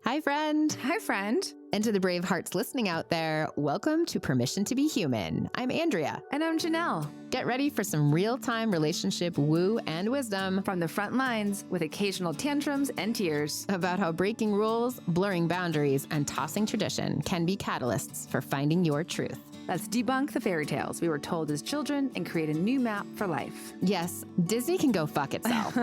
Hi, friend. Hi, friend. And to the brave hearts listening out there, welcome to Permission to Be Human. I'm Andrea. And I'm Janelle. Get ready for some real-time relationship woo and wisdom from the front lines with occasional tantrums and tears about how breaking rules, blurring boundaries, and tossing tradition can be catalysts for finding your truth. Let's debunk the fairy tales we were told as children and create a new map for life. Yes, Disney can go fuck itself.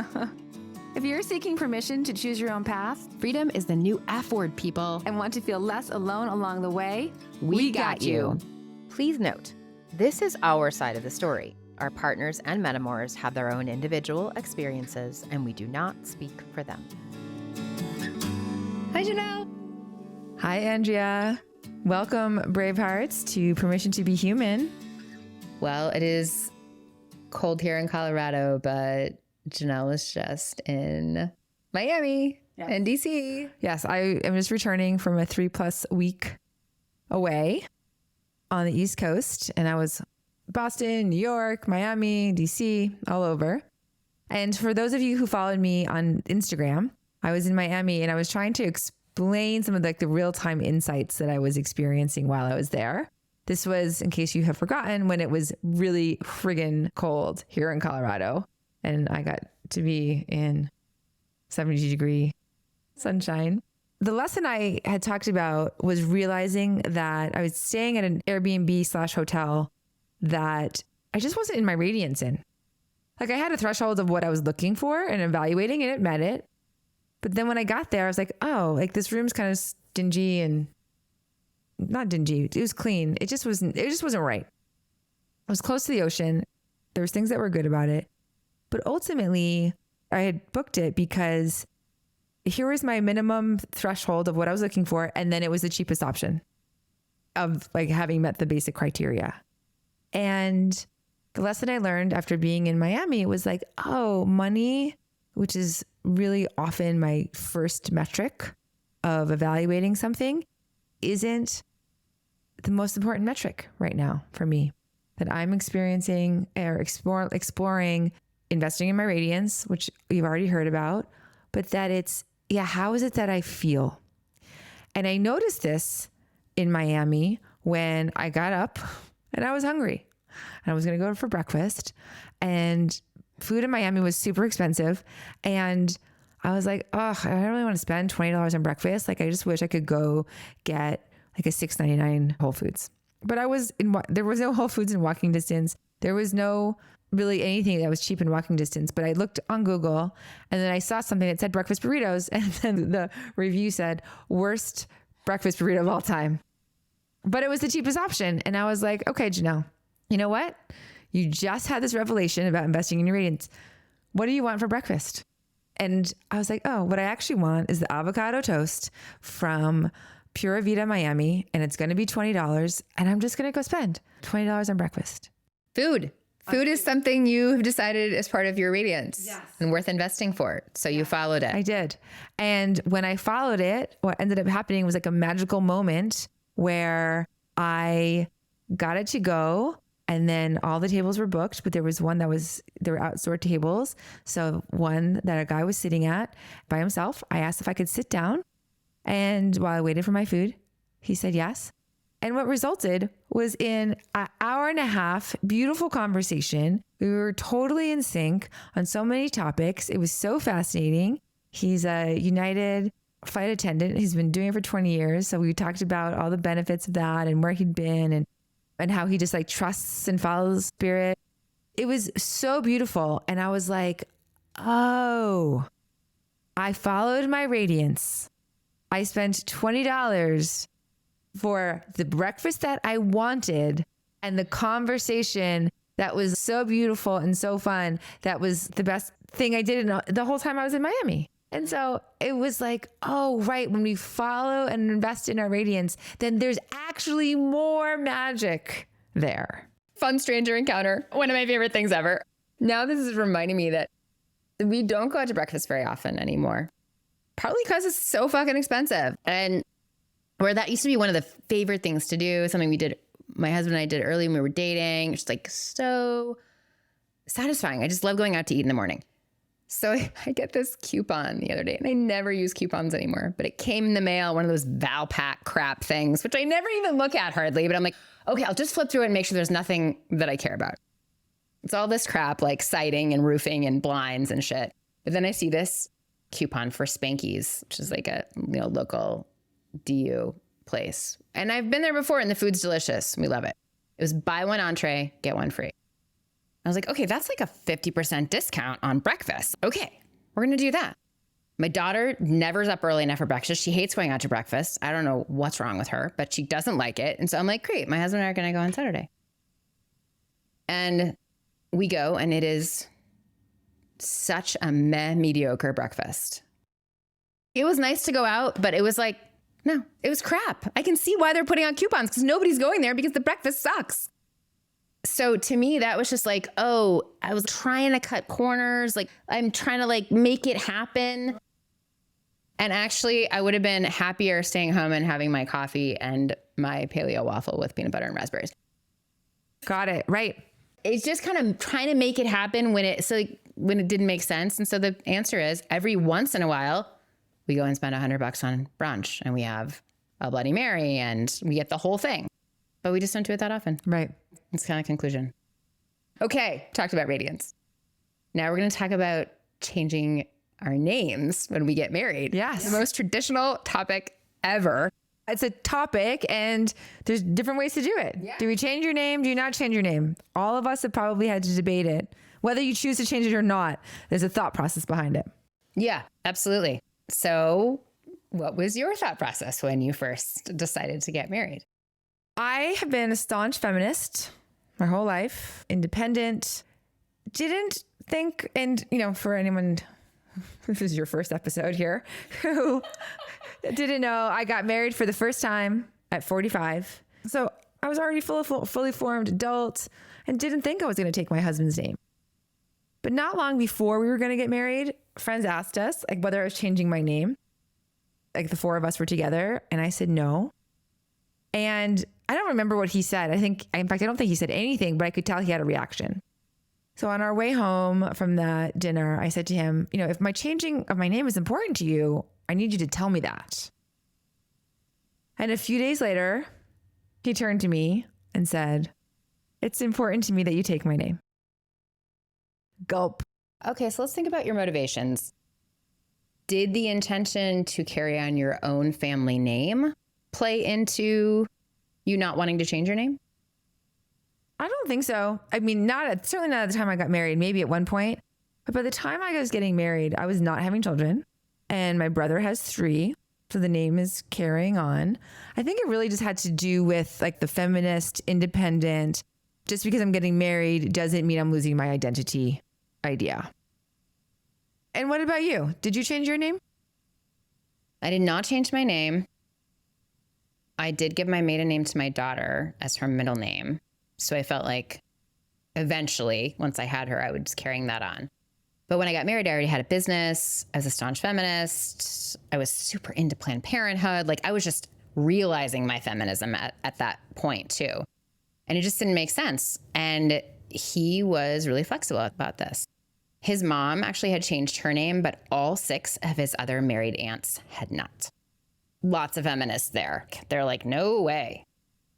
If you're seeking permission to choose your own path, freedom is the new F word, people, and want to feel less alone along the way, we got you. Please note, this is our side of the story. Our partners and metamours have their own individual experiences, and we do not speak for them. Hi, Janelle. Hi, Andrea. Welcome, brave hearts, to Permission to Be Human. Well, it is cold here in Colorado, but Janelle is just in Miami and DC. Yes, I am just returning from a 3+ week away on the East Coast. And I was Boston, New York, Miami, DC, all over. And for those of you who followed me on Instagram, I was in Miami and I was trying to explain some of the real-time insights that I was experiencing while I was there. This was, in case you have forgotten, when it was really friggin' cold here in Colorado. And I got to be in 70-degree sunshine. The lesson I had talked about was realizing that I was staying at an Airbnb/hotel that I just wasn't in my radiance in. Like, I had a threshold of what I was looking for and evaluating, and it met it. But then when I got there, I was like, oh, like this room's kind of dingy and not dingy. It was clean. It just wasn't right. It was close to the ocean. There was things that were good about it. But ultimately, I had booked it because here was my minimum threshold of what I was looking for. And then it was the cheapest option of like having met the basic criteria. And the lesson I learned after being in Miami was like, oh, money, which is really often my first metric of evaluating something, isn't the most important metric right now for me. That I'm experiencing or exploring investing in my radiance, which you've already heard about, but that it's, how is it that I feel? And I noticed this in Miami when I got up and I was hungry and I was going to go for breakfast, and food in Miami was super expensive. And I was like, oh, I don't really want to spend $20 on breakfast. Like, I just wish I could go get like a $6.99 Whole Foods. But there was no Whole Foods in walking distance. There was no really anything that was cheap in walking distance. But I looked on Google and then I saw something that said breakfast burritos. And then the review said worst breakfast burrito of all time. But it was the cheapest option. And I was like, okay, Janelle, you know what? You just had this revelation about investing in your radiance. What do you want for breakfast? And I was like, oh, what I actually want is the avocado toast from Pura Vida, Miami. And it's going to be $20. And I'm just going to go spend $20 on breakfast. Food is something you have decided is part of your radiance and worth investing for. So you followed it. I did. And when I followed it, what ended up happening was like a magical moment where I got it to go. And then all the tables were booked, but there was one there were outdoor tables. So one that a guy was sitting at by himself. I asked if I could sit down. And while I waited for my food, he said yes. And what resulted was in an hour and a half, beautiful conversation. We were totally in sync on so many topics. It was so fascinating. He's a United flight attendant. He's been doing it for 20 years. So we talked about all the benefits of that and where he'd been and how he just like trusts and follows spirit. It was so beautiful. And I was like, oh, I followed my radiance. I spent $20 for the breakfast that I wanted and the conversation that was so beautiful and so fun. That was the best thing I did the whole time I was in Miami. And so it was like, oh, right. When we follow and invest in our radiance, then there's actually more magic there. Fun stranger encounter. One of my favorite things ever. Now this is reminding me that we don't go out to breakfast very often anymore. Partly because it's so fucking expensive. And where that used to be one of the favorite things to do, something my husband and I did early when we were dating. It's like so satisfying. I just love going out to eat in the morning. So I get this coupon the other day, and I never use coupons anymore, but it came in the mail, one of those Valpak crap things, which I never even look at hardly, but I'm like, okay, I'll just flip through it and make sure there's nothing that I care about. It's all this crap like siding and roofing and blinds and shit. But then I see this coupon for Spanky's, which is like a local DU place. And I've been there before, and the food's delicious. We love it. It was buy one entree, get one free. I was like, okay, that's like a 50% discount on breakfast. Okay, we're going to do that. My daughter never's up early enough for breakfast. She hates going out to breakfast. I don't know what's wrong with her, but she doesn't like it. And so I'm like, great, my husband and I are going to go on Saturday. And we go, and it is such a mediocre breakfast. It was nice to go out, but it was like, no, it was crap. I can see why they're putting on coupons, because nobody's going there because the breakfast sucks. So to me, that was just like, oh, I was trying to cut corners. Like, I'm trying to like make it happen. And actually, I would have been happier staying home and having my coffee and my paleo waffle with peanut butter and raspberries. Got it. Right. It's just kind of trying to make it happen when it didn't make sense. And so the answer is, every once in a while, we go and spend $100 on brunch, and we have a Bloody Mary, and we get the whole thing. But we just don't do it that often. Right. It's kind of conclusion. Okay, talked about radiance. Now we're going to talk about changing our names when we get married. Yes. The most traditional topic ever. It's a topic, and there's different ways to do it. Yeah. Do we change your name? Do you not change your name? All of us have probably had to debate it. Whether you choose to change it or not, there's a thought process behind it. Yeah, absolutely. So what was your thought process when you first decided to get married? I have been a staunch feminist my whole life, independent, didn't think, and for anyone, this is your first episode here, who didn't know, I got married for the first time at 45. So I was already fully formed adult and didn't think I was going to take my husband's name. But not long before we were going to get married, friends asked us like whether I was changing my name. Like the four of us were together, and I said no. And I don't remember what he said. In fact, I don't think he said anything, but I could tell he had a reaction. So on our way home from that dinner, I said to him, if my changing of my name is important to you, I need you to tell me that. And a few days later, he turned to me and said, it's important to me that you take my name. Gulp. Okay, so let's think about your motivations. Did the intention to carry on your own family name play into you not wanting to change your name? I don't think so. I mean, certainly not at the time I got married, maybe at one point. But by the time I was getting married, I was not having children. And my brother has 3. So the name is carrying on. I think it really just had to do with like the feminist, independent, just because I'm getting married doesn't mean I'm losing my identity idea. And what about you? Did you change your name? I did not change my name. I did give my maiden name to my daughter as her middle name. So I felt like eventually, once I had her, I would just carrying that on. But when I got married, I already had a business. I was a staunch feminist. I was super into Planned Parenthood. Like I was just realizing my feminism at that point too. And it just didn't make sense. And he was really flexible about this. His mom actually had changed her name, but all 6 of his other married aunts had not. Lots of feminists there. They're like, no way.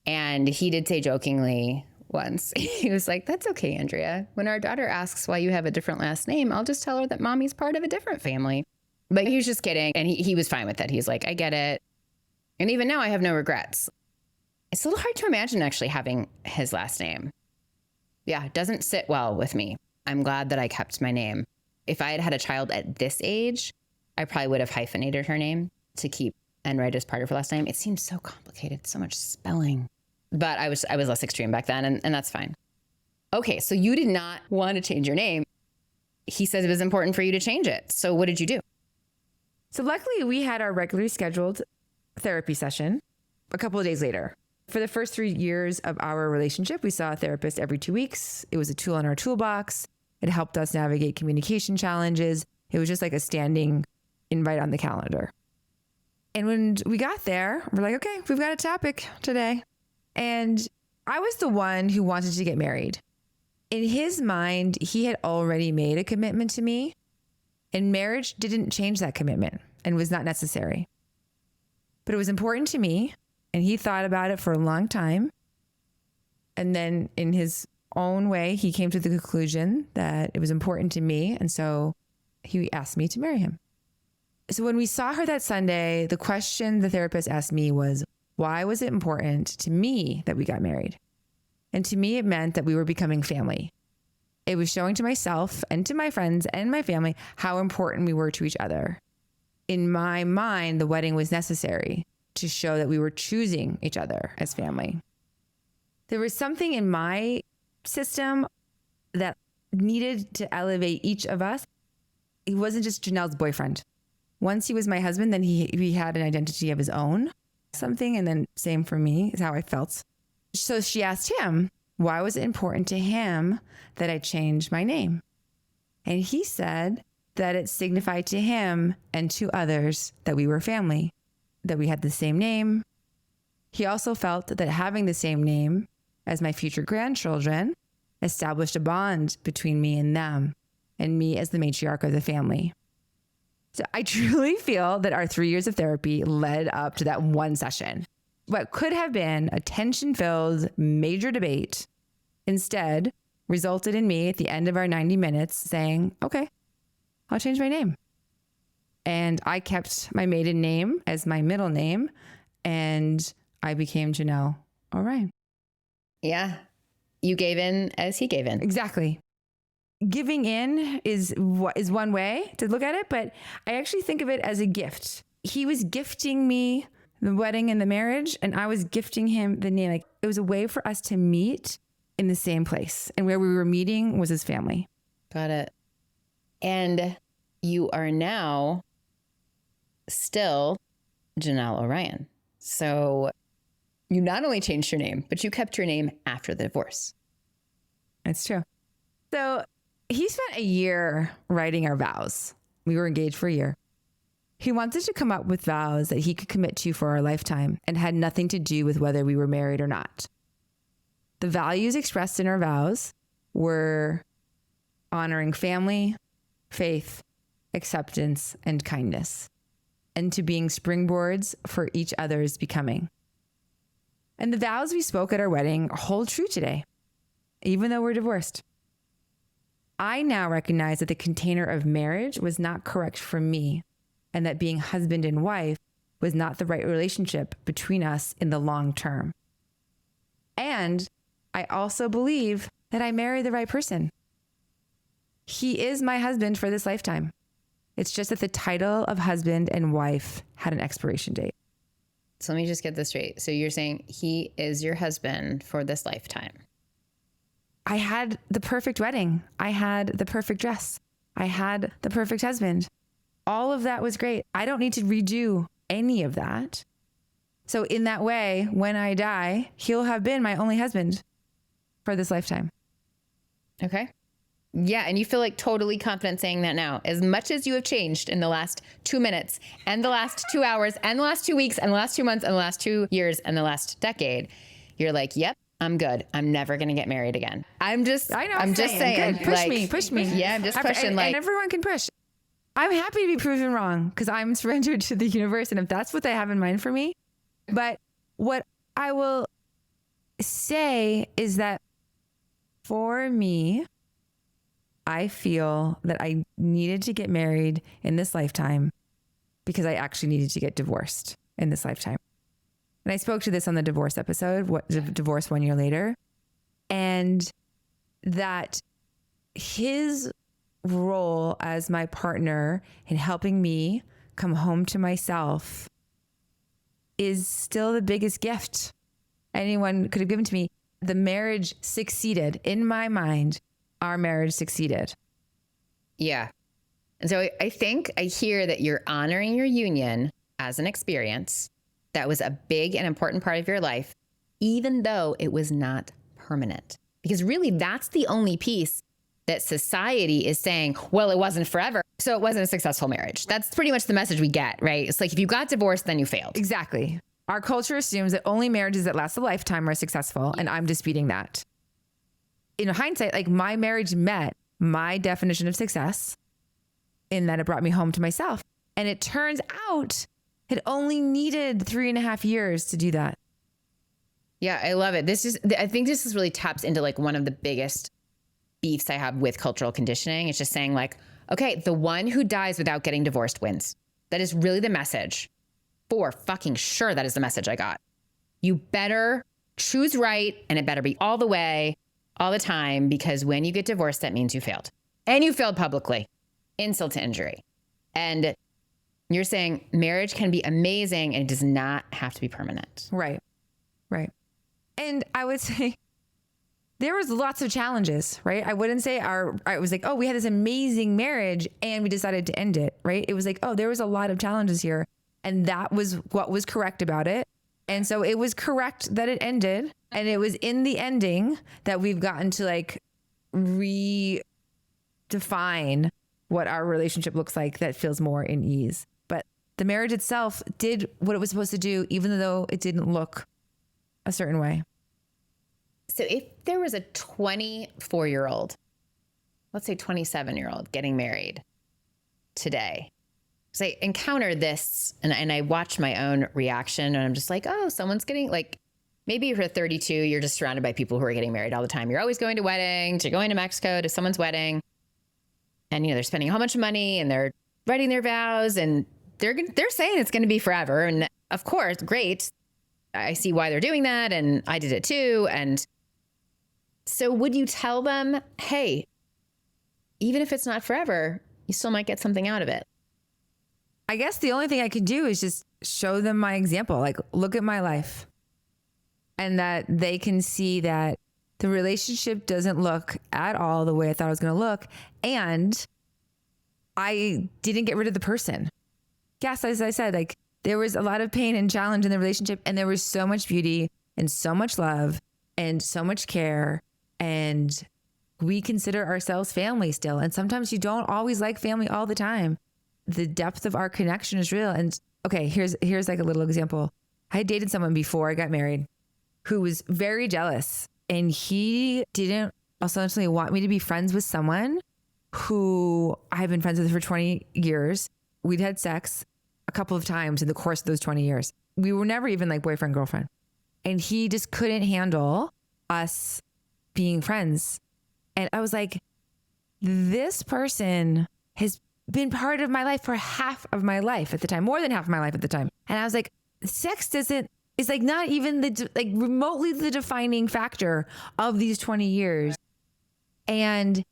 And he did say jokingly once, he was like, that's okay, Andrea. When our daughter asks why you have a different last name, I'll just tell her that mommy's part of a different family. But he was just kidding. And he was fine with it. He's like, I get it. And even now I have no regrets. It's a little hard to imagine actually having his last name. Yeah, it doesn't sit well with me. I'm glad that I kept my name. If I had had a child at this age, I probably would have hyphenated her name to keep and write as part of her last name. It seems so complicated, so much spelling. But I was less extreme back then, and that's fine. Okay, so you did not want to change your name. He says it was important for you to change it. So what did you do? So luckily we had our regularly scheduled therapy session a couple of days later. For the first 3 years of our relationship, we saw a therapist every 2 weeks. It was a tool in our toolbox. It helped us navigate communication challenges. It was just like a standing invite on the calendar. And when we got there, we're like, okay, we've got a topic today. And I was the one who wanted to get married. In his mind, he had already made a commitment to me. And marriage didn't change that commitment and was not necessary. But it was important to me, and he thought about it for a long time. And then in his own way, he came to the conclusion that it was important to me. And so he asked me to marry him. So when we saw her that Sunday, the question the therapist asked me was, why was it important to me that we got married? And to me, it meant that we were becoming family. It was showing to myself and to my friends and my family how important we were to each other. In my mind, the wedding was necessary to show that we were choosing each other as family. There was something in my system that needed to elevate each of us. He wasn't just Janelle's boyfriend. Once he was my husband, then he had an identity of his own, something. And then same for me is how I felt. So she asked him, why was it important to him that I changed my name? And he said that it signified to him and to others that we were family, that we had the same name. He also felt that having the same name as my future grandchildren established a bond between me and them, and me as the matriarch of the family. So I truly feel that our 3 years of therapy led up to that one session. What could have been a tension-filled major debate instead resulted in me at the end of our 90 minutes saying, okay, I'll change my name. And I kept my maiden name as my middle name, and I became Janelle Orion. Yeah. You gave in as he gave in. Exactly. Giving in is one way to look at it, but I actually think of it as a gift. He was gifting me the wedding and the marriage, and I was gifting him the name. Like, it was a way for us to meet in the same place, and where we were meeting was his family. Got it. And you are now still Janelle Orion. So you not only changed your name, but you kept your name after the divorce. That's true. So he spent a year writing our vows. We were engaged for a year. He wanted to come up with vows that he could commit to for our lifetime and had nothing to do with whether we were married or not. The values expressed in our vows were honoring family, faith, acceptance, and kindness, and to being springboards for each other's becoming. And the vows we spoke at our wedding hold true today, even though we're divorced. I now recognize that the container of marriage was not correct for me, and that being husband and wife was not the right relationship between us in the long term. And I also believe that I married the right person. He is my husband for this lifetime. It's just that the title of husband and wife had an expiration date. So let me just get this straight. So you're saying he is your husband for this lifetime. I had the perfect wedding. I had the perfect dress. I had the perfect husband. All of that was great. I don't need to redo any of that. So in that way, when I die, he'll have been my only husband for this lifetime. Okay. Yeah. And you feel like totally confident saying that now. As much as you have changed in the last 2 minutes and the last 2 hours and the last 2 weeks and the last 2 months and the last 2 years and the last decade, you're like, yep, I'm good. I'm never going to get married again. I'm just saying. Good. Push me. Yeah, I'm just pushing. And everyone can push. I'm happy to be proven wrong because I'm surrendered to the universe. And if that's what they have in mind for me. But what I will say is that for me, I feel that I needed to get married in this lifetime because I actually needed to get divorced in this lifetime. And I spoke to this on the divorce episode, divorce 1 year later, and that his role as my partner in helping me come home to myself is still the biggest gift anyone could have given to me. The marriage succeeded. In my mind, our marriage succeeded. Yeah. And so I think I hear that you're honoring your union as an experience that was a big and important part of your life, even though it was not permanent. Because really, that's the only piece that society is saying, well, it wasn't forever, so it wasn't a successful marriage. That's pretty much the message we get, right? It's like, if you got divorced, then you failed. Exactly. Our culture assumes that only marriages that last a lifetime are successful, and I'm disputing that. In hindsight, like, my marriage met my definition of success. in that it brought me home to myself. And it turns out it only needed 3.5 years to do that. Yeah, I love it. I think this really taps into like one of the biggest beefs I have with cultural conditioning. It's just saying like, okay, the one who dies without getting divorced wins. That is really the message. For fucking sure, that is the message I got. You better choose right, and it better be all the way, all the time, because when you get divorced, that means you failed. And you failed publicly. Insult to injury. And you're saying marriage can be amazing and it does not have to be permanent. Right. Right. And I would say there was lots of challenges, right? I wouldn't say I was like, oh, we had this amazing marriage and we decided to end it, right? It was like, oh, there was a lot of challenges here. And that was what was correct about it. And so it was correct that it ended. And it was in the ending that we've gotten to like redefine what our relationship looks like that feels more in ease. But the marriage itself did what it was supposed to do, even though it didn't look a certain way. So if there was a 24-year-old, let's say 27-year-old getting married today, so I encountered this and I watched my own reaction and I'm just like, oh, someone's getting like, maybe if you're 32, you're just surrounded by people who are getting married all the time. You're always going to weddings, you're going to Mexico to someone's wedding and, you know, they're spending a whole bunch of money and they're writing their vows and they're saying it's going to be forever. And of course, great. I see why they're doing that. And I did it too. And so would you tell them, hey, even if it's not forever, you still might get something out of it? I guess the only thing I could do is just show them my example. Like, look at my life. And that they can see that the relationship doesn't look at all the way I thought it was going to look. And I didn't get rid of the person. Yes, as I said, like there was a lot of pain and challenge in the relationship. And there was so much beauty and so much love and so much care. And we consider ourselves family still. And sometimes you don't always like family all the time. The depth of our connection is real. And okay, here's like a little example. I had dated someone before I got married who was very jealous, and he didn't essentially want me to be friends with someone who I've been friends with for 20 years. We'd had sex a couple of times in the course of those 20 years. We were never even like boyfriend, girlfriend. And he just couldn't handle us being friends. And I was like, this person has been part of my life for half of my life at the time, more than half of my life at the time. And I was like, sex is like not even like remotely the defining factor of these 20 years. And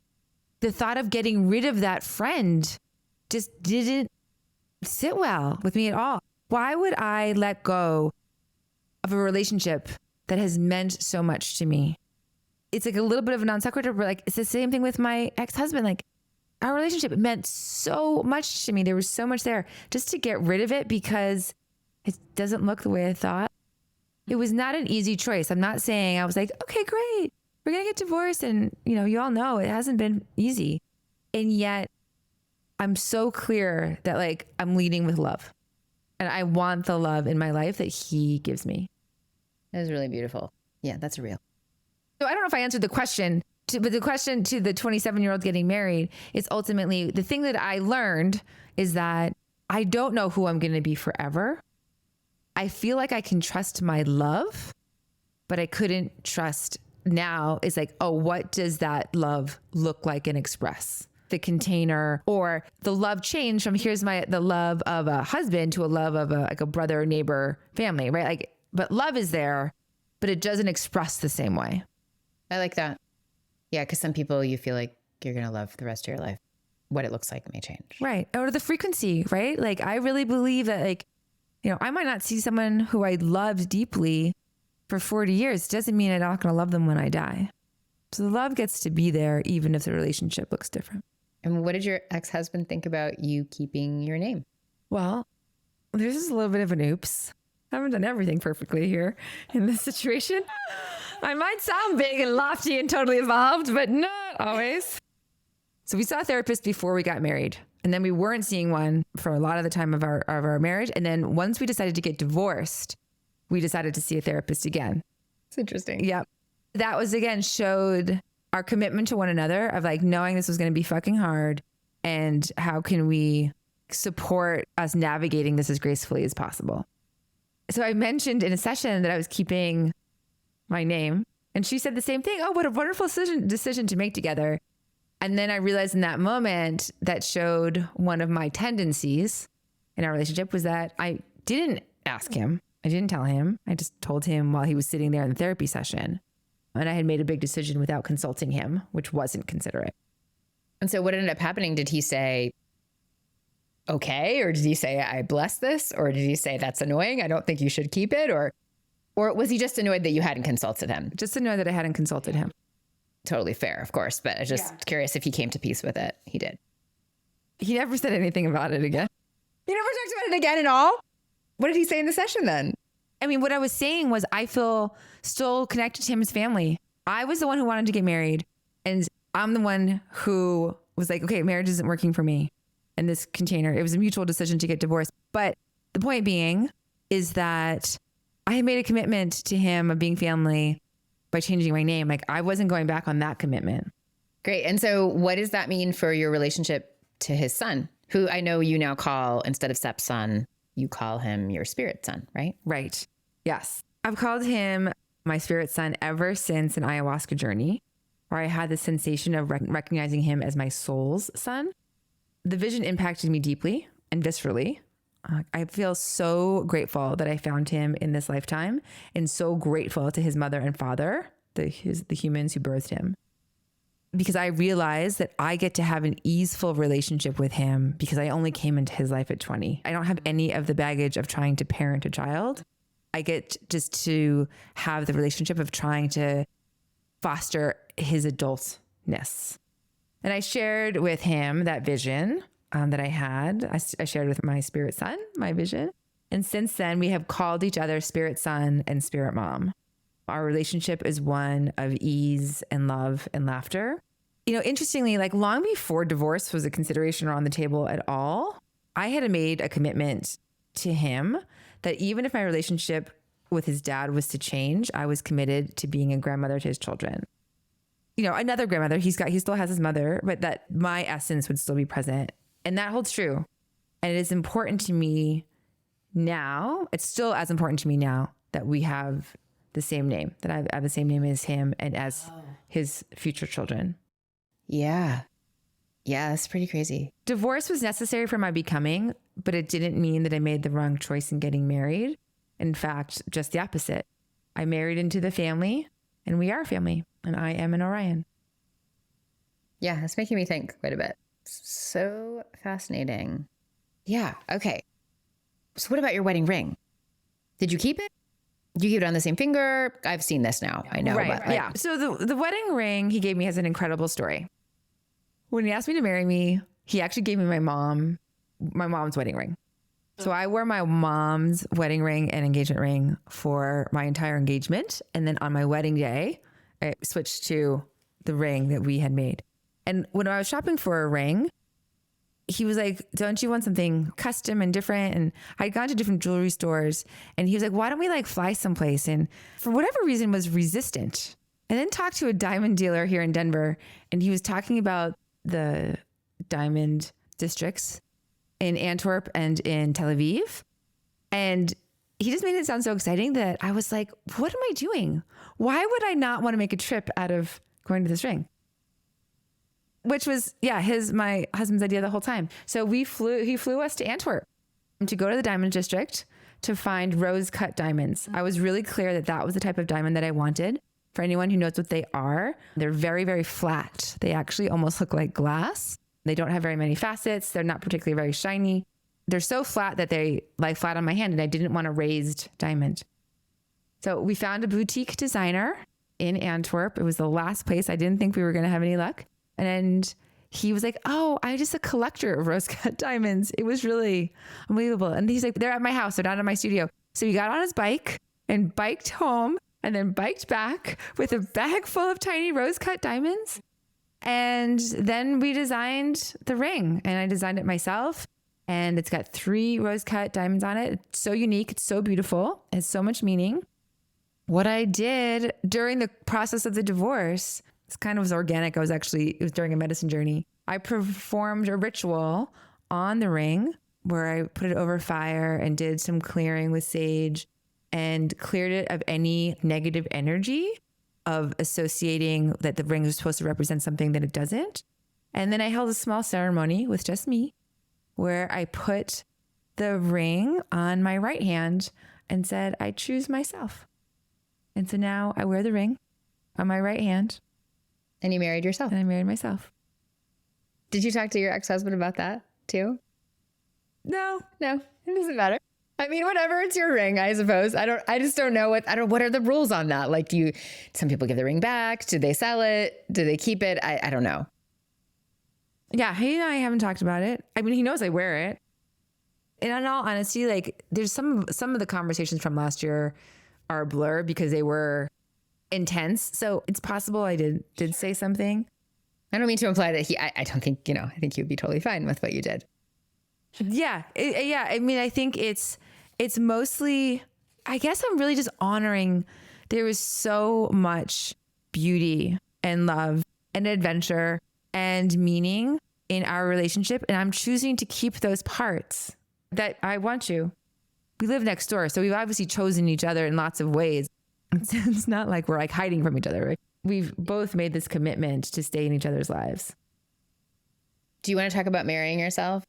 the thought of getting rid of that friend just didn't sit well with me at all. Why would I let go of a relationship that has meant so much to me? It's like a little bit of a non sequitur, but like, it's the same thing with my ex-husband. Like, our relationship meant so much to me. There was so much there. Just to get rid of it because it doesn't look the way I thought. It was not an easy choice. I'm not saying I was like, okay, great, we're going to get divorced. And, you know, you all know it hasn't been easy. And yet I'm so clear that like I'm leading with love. And I want the love in my life that he gives me. That is really beautiful. Yeah, that's real. So I don't know if I answered the question. But the question to the 27-year-old getting married is ultimately the thing that I learned is that I don't know who I'm going to be forever. I feel like I can trust my love, but I couldn't trust now. It's like, oh, what does that love look like and express? The container or the love change from the love of a husband to a love of a brother, neighbor, family, right? Like, but love is there, but it doesn't express the same way. I like that. Yeah, because some people you feel like you're going to love the rest of your life. What it looks like may change. Right. Or the frequency, right? Like, I really believe that, like, you know, I might not see someone who I loved deeply for 40 years. It doesn't mean I'm not going to love them when I die. So the love gets to be there even if the relationship looks different. And what did your ex-husband think about you keeping your name? Well, this is a little bit of an oops. I haven't done everything perfectly here in this situation. I might sound big and lofty and totally evolved, but not always. So we saw a therapist before we got married, and then we weren't seeing one for a lot of the time of our marriage. And then once we decided to get divorced, we decided to see a therapist again. It's interesting. Yep. That was, again, showed our commitment to one another of like knowing this was going to be fucking hard And how can we support us navigating this as gracefully as possible? So I mentioned in a session that I was keeping my name, and she said the same thing. Oh, what a wonderful decision to make together. And then I realized in that moment that showed one of my tendencies in our relationship was that I didn't ask him. I didn't tell him. I just told him while he was sitting there in the therapy session. And I had made a big decision without consulting him, which wasn't considerate. And so what ended up happening? Did he say, okay? Or did he say, I bless this? Or did he say, that's annoying, I don't think you should keep it? Or was he just annoyed that you hadn't consulted him? Just to know that I hadn't consulted him. Totally fair, of course. But I was just curious if he came to peace with it. He did. He never said anything about it again. You never talked about it again at all? What did he say in the session then? I mean, what I was saying was I feel still connected to him as family. I was the one who wanted to get married. And I'm the one who was like, okay, marriage isn't working for me in this container. It was a mutual decision to get divorced. But the point being is that I had made a commitment to him of being family by changing my name. Like I wasn't going back on that commitment. Great. And so what does that mean for your relationship to his son, who I know you now call, instead of stepson, you call him your spirit son, right? Right. Yes. I've called him my spirit son ever since an ayahuasca journey where I had the sensation of recognizing him as my soul's son. The vision impacted me deeply and viscerally. I feel so grateful that I found him in this lifetime, and so grateful to his mother and father, the humans who birthed him, because I realized that I get to have an easeful relationship with him because I only came into his life at 20. I don't have any of the baggage of trying to parent a child. I get just to have the relationship of trying to foster his adultness. And I shared with him that vision that I had. I shared with my spirit son, my vision. And since then, we have called each other spirit son and spirit mom. Our relationship is one of ease and love and laughter. You know, interestingly, like long before divorce was a consideration or on the table at all, I had made a commitment to him that even if my relationship with his dad was to change, I was committed to being a grandmother to his children. You know, another grandmother, he still has his mother, but that my essence would still be present. And that holds true. And it is important to me now. It's still as important to me now that we have the same name, that I have the same name as him and as his future children. Yeah. Yeah, that's pretty crazy. Divorce was necessary for my becoming, but it didn't mean that I made the wrong choice in getting married. In fact, just the opposite. I married into the family, and we are a family, and I am an Orion. Yeah, it's making me think quite a bit. So fascinating. Yeah. Okay. So what about your wedding ring? Did you keep it? Did you keep it on the same finger? I've seen this now. I know. Right. But Yeah. So the wedding ring he gave me has an incredible story. When he asked me to marry me, he actually gave me my mom's wedding ring. So I wore my mom's wedding ring and engagement ring for my entire engagement. And then on my wedding day, I switched to the ring that we had made. And when I was shopping for a ring, he was like, don't you want something custom and different? And I'd gone to different jewelry stores, and he was like, why don't we like fly someplace? And for whatever reason was resistant. And then talked to a diamond dealer here in Denver, and he was talking about the diamond districts in Antwerp and in Tel Aviv. And he just made it sound so exciting that I was like, what am I doing? Why would I not want to make a trip out of going to this ring? Which was, my husband's idea the whole time. So he flew us to Antwerp to go to the diamond district to find rose cut diamonds. I was really clear that was the type of diamond that I wanted. For anyone who knows what they are, they're very, very flat. They actually almost look like glass. They don't have very many facets. They're not particularly very shiny. They're so flat that they lie flat on my hand, and I didn't want a raised diamond. So we found a boutique designer in Antwerp. It was the last place. I didn't think we were going to have any luck. And he was like, oh, I'm just a collector of rose cut diamonds. It was really unbelievable. And he's like, they're at my house. They're not in my studio. So he got on his bike and biked home and then biked back with a bag full of tiny rose cut diamonds. And then we designed the ring, and I designed it myself. And it's got 3 rose cut diamonds on it. It's so unique. It's so beautiful. It has so much meaning. What I did during the process of the divorce, it kind of was organic. It was during a medicine journey. I performed a ritual on the ring where I put it over fire and did some clearing with sage and cleared it of any negative energy of associating that the ring was supposed to represent something that it doesn't. And then I held a small ceremony with just me where I put the ring on my right hand and said, I choose myself. And so now I wear the ring on my right hand. And you married yourself. And I married myself. Did you talk to your ex-husband about that too? No. No, it doesn't matter. I mean, whatever, it's your ring, I suppose. I just don't know what are the rules on that? Like, some people give the ring back. Do they sell it? Do they keep it? I don't know. Yeah, he and I haven't talked about it. I mean, he knows I wear it. And in all honesty, like, there's some of the conversations from last year are a blur because they were intense. So it's possible I did say something. I don't mean to imply that I don't think, I think you'd be totally fine with what you did. Yeah. I mean, I think it's mostly, I guess I'm really just honoring there was so much beauty and love and adventure and meaning in our relationship. And I'm choosing to keep those parts that I want to. We live next door, so we've obviously chosen each other in lots of ways. It's not like we're like hiding from each other. Right? We've both made this commitment to stay in each other's lives. Do you want to talk about marrying yourself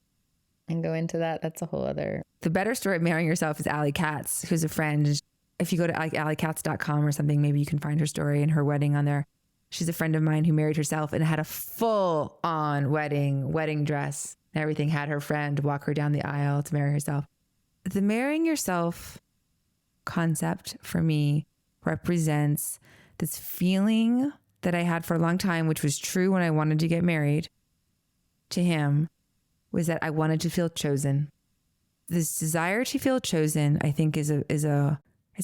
and go into that? That's a whole other. The better story of marrying yourself is Allie Katz, who's a friend. If you go to alliekatz.com or something, maybe you can find her story and her wedding on there. She's a friend of mine who married herself and had a full on wedding dress and everything, had her friend walk her down the aisle to marry herself. The marrying yourself concept for me represents this feeling that I had for a long time, which was true when I wanted to get married to him, was that I wanted to feel chosen. This desire to feel chosen, I think, is a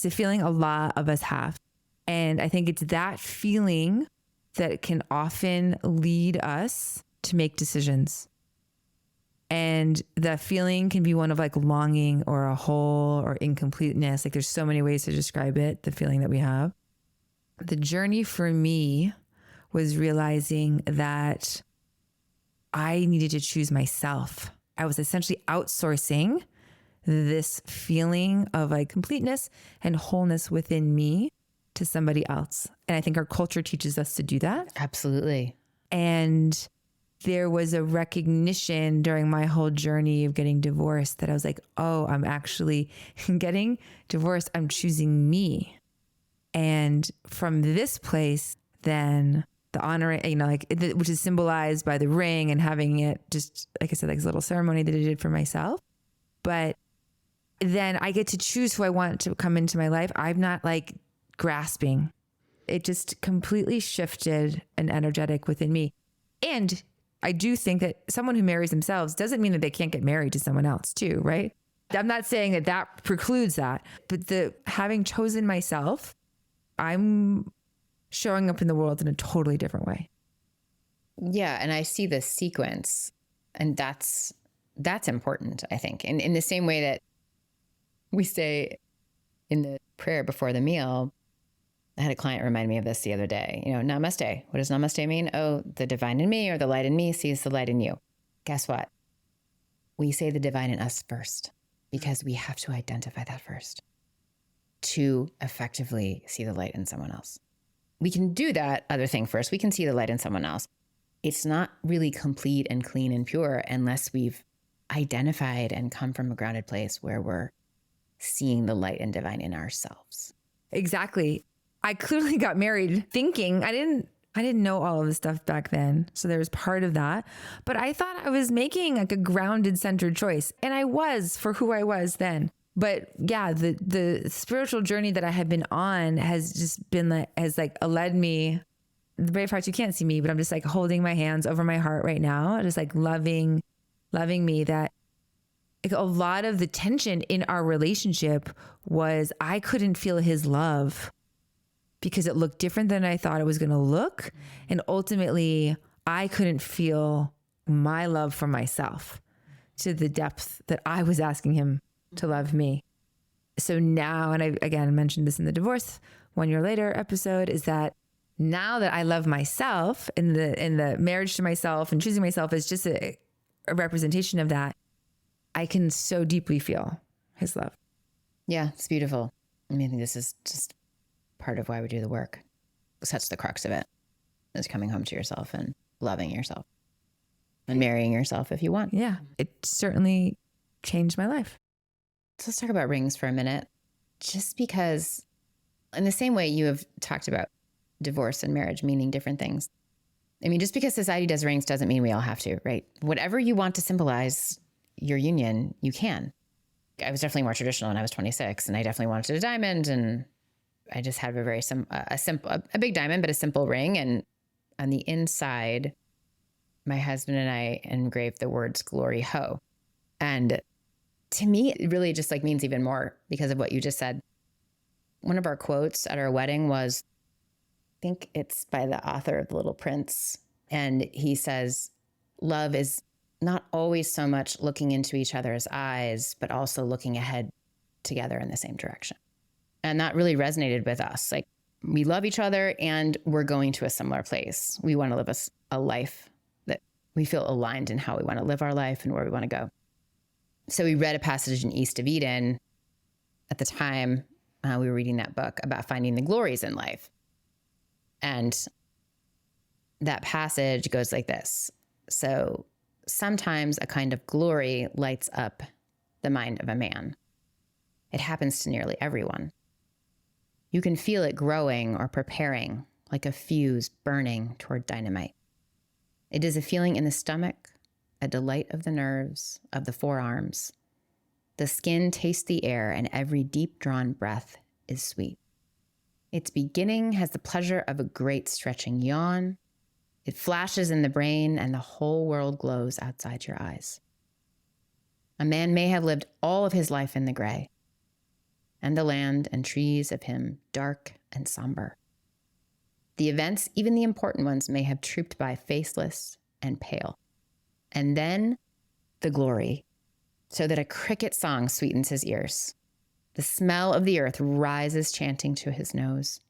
feeling a lot of us have. And I think it's that feeling that can often lead us to make decisions. And the feeling can be one of like longing or a hole or incompleteness. Like, there's so many ways to describe it, the feeling that we have. The journey for me was realizing that I needed to choose myself. I was essentially outsourcing this feeling of like completeness and wholeness within me to somebody else. And I think our culture teaches us to do that. Absolutely. And there was a recognition during my whole journey of getting divorced that I was like, oh, I'm actually getting divorced. I'm choosing me. And from this place, then the honor, which is symbolized by the ring and having it just, like I said, like this little ceremony that I did for myself. But then I get to choose who I want to come into my life. I'm not like grasping. It just completely shifted an energetic within me. And I do think that someone who marries themselves doesn't mean that they can't get married to someone else too, right? I'm not saying that precludes that, but having chosen myself, I'm showing up in the world in a totally different way. Yeah. And I see the sequence, and that's important, I think. And in the same way that we say in the prayer before the meal, I had a client remind me of this the other day. Namaste. What does namaste mean? Oh, the divine in me, or the light in me sees the light in you. Guess what? We say the divine in us first, because we have to identify that first to effectively see the light in someone else. We can do that other thing first. We can see the light in someone else. It's not really complete and clean and pure unless we've identified and come from a grounded place where we're seeing the light and divine in ourselves. Exactly. I clearly got married thinking I didn't know all of this stuff back then. So there was part of that, but I thought I was making like a grounded, centered choice. And I was for who I was then. But yeah, the spiritual journey that I had been on has just been led me. The brave parts, you can't see me, but I'm just like holding my hands over my heart right now. Just like loving me, that like a lot of the tension in our relationship was I couldn't feel his love because it looked different than I thought it was going to look. And ultimately, I couldn't feel my love for myself to the depth that I was asking him to love me. So now, and I again mentioned this in the divorce 1 year later episode, is that now that I love myself, and the marriage to myself and choosing myself is just a representation of that, I can so deeply feel his love. Yeah, it's beautiful. I mean, I think this is just part of why we do the work. That's the crux of it, is coming home to yourself and loving yourself and marrying yourself if you want. Yeah, it certainly changed my life. So let's talk about rings for a minute, just because in the same way you have talked about divorce and marriage meaning different things. I mean, just because society does rings doesn't mean we all have to, right? Whatever you want to symbolize your union, you can. I was definitely more traditional when I was 26, and I definitely wanted a diamond, and I just had a very a big diamond, but a simple ring. And on the inside, my husband and I engraved the words "Glory Ho," and to me, it really just like means even more because of what you just said. One of our quotes at our wedding was, I think it's by the author of The Little Prince, and he says, "Love is not always so much looking into each other's eyes, but also looking ahead together in the same direction." And that really resonated with us. Like, we love each other and we're going to a similar place. We want to live a life that we feel aligned in how we want to live our life and where we want to go. So we read a passage in East of Eden at the time. We were reading that book about finding the glories in life. And that passage goes like this. So sometimes a kind of glory lights up the mind of a man. It happens to nearly everyone. You can feel it growing or preparing, like a fuse burning toward dynamite. It is a feeling in the stomach, a delight of the nerves, of the forearms. The skin tastes the air, and every deep-drawn breath is sweet. Its beginning has the pleasure of a great stretching yawn. It flashes in the brain, and the whole world glows outside your eyes. A man may have lived all of his life in the gray, and the land and trees of him dark and somber. The events, even the important ones, may have trooped by faceless and pale. And then the glory, so that a cricket song sweetens his ears. The smell of the earth rises chanting to his nose,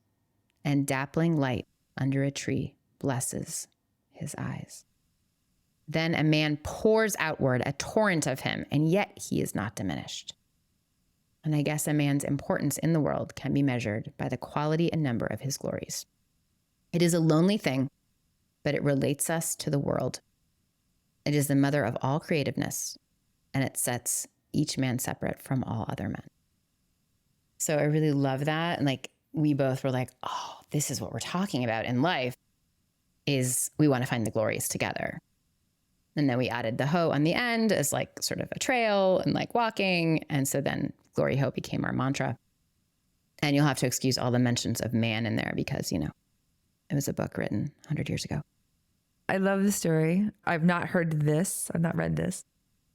and dappling light under a tree blesses his eyes. Then a man pours outward a torrent of him, and yet he is not diminished. And I guess a man's importance in the world can be measured by the quality and number of his glories. It is a lonely thing, but it relates us to the world. It is the mother of all creativeness, and it sets each man separate from all other men. So I really love that. And like, we both were like, oh, this is what we're talking about in life, is we want to find the glories together. And then we added the ho on the end as like sort of a trail and like walking. And so then Glory Ho became our mantra. And you'll have to excuse all the mentions of man in there because, you know, it was a book written 100 years ago. I love the story. I've not heard this. I've not read this.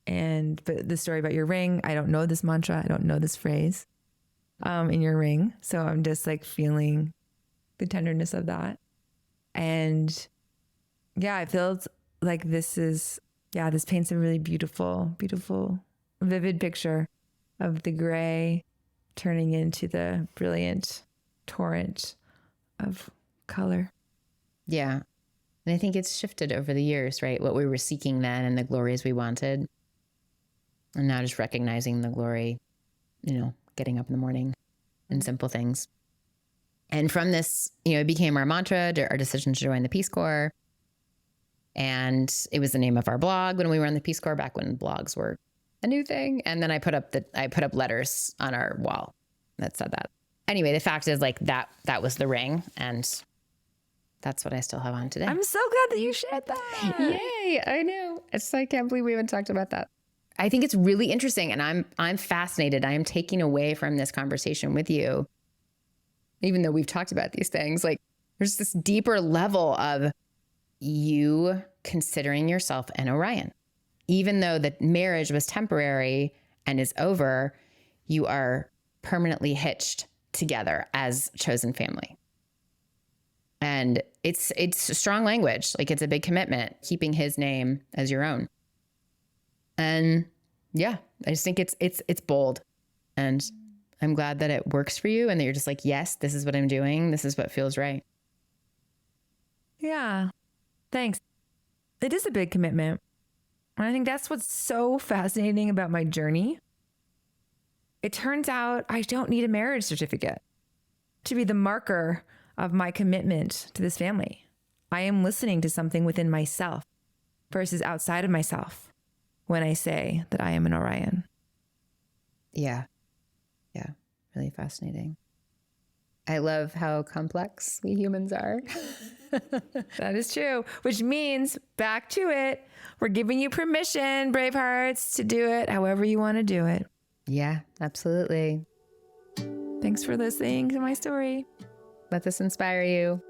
But the story about your ring, I don't know this mantra. I don't know this phrase in your ring. So I'm just like feeling the tenderness of that. And yeah, I feel like this paints a really beautiful, beautiful, vivid picture of the gray turning into the brilliant torrent of color. Yeah. And I think it's shifted over the years, right? What we were seeking then and the glories we wanted. And now just recognizing the glory, you know, getting up in the morning and simple things. And from this, you know, it became our mantra, our decision to join the Peace Corps. And it was the name of our blog when we were on the Peace Corps, back when blogs were a new thing. And then I put up letters on our wall that said that. Anyway, the fact is like that was the ring, and that's what I still have on today. I'm so glad that you shared that. Yay, I know. I can't believe we haven't talked about that. I think it's really interesting, and I'm fascinated. I am taking away from this conversation with you, even though we've talked about these things, like there's this deeper level of you considering yourself an Orion. Even though the marriage was temporary and is over, you are permanently hitched together as chosen family. And it's strong language. Like, it's a big commitment, keeping his name as your own. And yeah, I just think it's bold. And I'm glad that it works for you and that you're just like, yes, this is what I'm doing. This is what feels right. Yeah. Thanks. It is a big commitment. And I think that's what's so fascinating about my journey. It turns out I don't need a marriage certificate to be the marker of my commitment to this family. I am listening to something within myself versus outside of myself when I say that I am an Orion. Yeah. Yeah. Really fascinating. I love how complex we humans are. That is true, which means back to it. We're giving you permission, brave hearts, to do it however you want to do it. Yeah, absolutely. Thanks for listening to my story. Let this inspire you.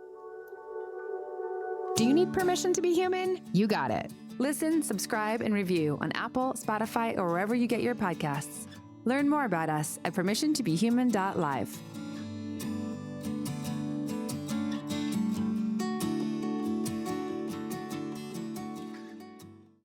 Do you need permission to be human? You got it. Listen, subscribe, and review on Apple, Spotify, or wherever you get your podcasts. Learn more about us at permissiontobehuman.live.